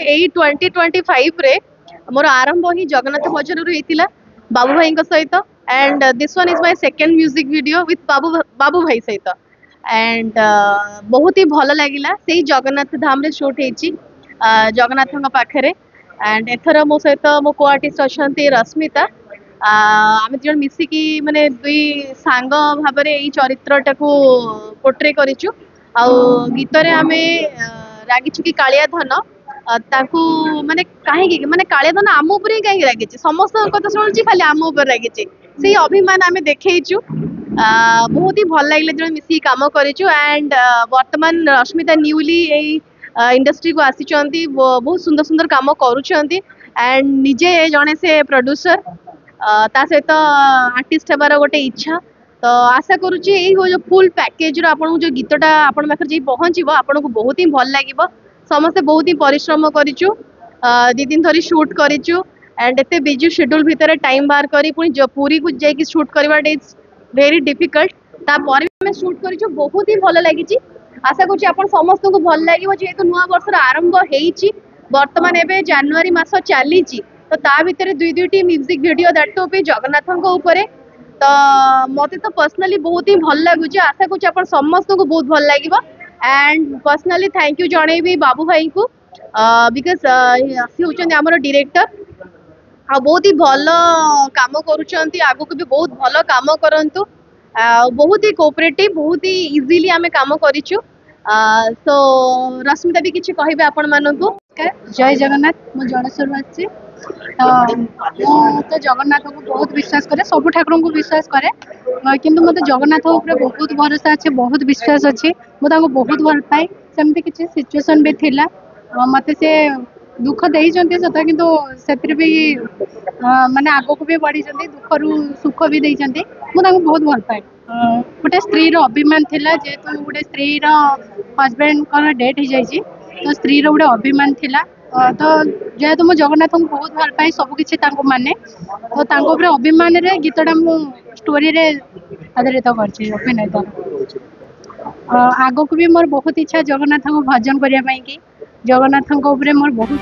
एई 2025 रे मोर आरंभ ही जगन्नाथ भजन रु हेतिला Babu Bhai Sahit and this one is my second music video with Babu Bhai Sahit and बहुत ही भल लगिला से जगन्नाथ धाम रे शूट हेची जगन्नाथ पाखरे एंड एथर मो सहित मो को आर्टिस्ट अछंती रश्मिता आम जन मिसिकी माने दुई सांग भाव में चरित्रटा को पोर्ट्रे करिचु आ गीत रे आमे रागिछु कि कालिया धन ताकू माने कहीं माने कालिया धन आम उपर ही कहीं रागिछि समस्त कथा शुणुछि खाली आम उपर रागिछि से अभिमान आमे देखैछु बहुत ही भल लगे जो मिसी काम करिछु एंड वर्तमान रश्मिता न्यूली इंडस्ट्री को आसी बहुत सुंदर सुंदर काम करुछंती एंड निजे जने से प्रोड्यूसर ता सहित आर्टिस्ट हेबार गोटे इच्छा तो आशा करुच्ची यही हो जो फुल पैकेज रो आपन जो गीतटा आपन पाखर जे पहुंचीबो आपन को बहुत ही भल लागिबो समस्त बहुत ही परिश्रम करिछु दी दिन धरी शूट करिछु एंड एते बिजी शेड्यूल भितर टाइम बाहर करी पुनी पूरी को जाई शूट करबा इज वेरी डिफिकल्ट ता पर में शूट करिछु बहुत ही भल लागिची आशा करुच्ची आपन समस्त को भल लागिबो जेहेतु नुवा वर्ष रो आरंभ हेइची वर्तमान एबे जनवरी मास चलीची तो ता भितर दुई दुईटी म्यूजिक वीडियो दैट टू पे जगन्नाथ ऊपर तो मत तो पर्सनाली बहुत ही भल लगुच आशा करुच्ची आप समस्त को बहुत भल लगे एंड पर्सनाली थैंक यू जन बाबू भाई को बिकज सी होती आमर डायरेक्टर आ बहुत ही भल काम करुँच आगु भी बहुत भल काम करंतु बहुत ही कोऑपरेटिव बहुत ही इजीली आम काम करिछु सो रश्मिता भी किसी कहे आपण मानू जय जगन्नाथ मो जड़ेश्वर आसी तो जगन्नाथ को बहुत विश्वास करे सब ठाकुर को विश्वास करे किंतु मत जगन्नाथ ऊपर बहुत भरोसा अच्छे बहुत विश्वास अच्छे मुझे बहुत भल पाए सेमती किसी सिचुएसन भी थिला मत से दुख देते सत किंतु से भी माने आग को भी बढ़ी दुख रु सुख भी देते मुझे बहुत भल पाए गोटे स्त्री अभिमान थिला जेहेतु गोटे स्त्री हजबैंड डेथ हो जाए तो स्त्री गोटे अभिमान थिला तो जेहेतु मो जगन्नाथ को बहुत भल पाए सबकि माने तो अभिमान रे गीतटा मु स्टोरी रे आधारित कर अभिनय द्वारा आग को भी मोर बहुत इच्छा जगन्नाथ को भजन करने की जगन्नाथ मोर बहुत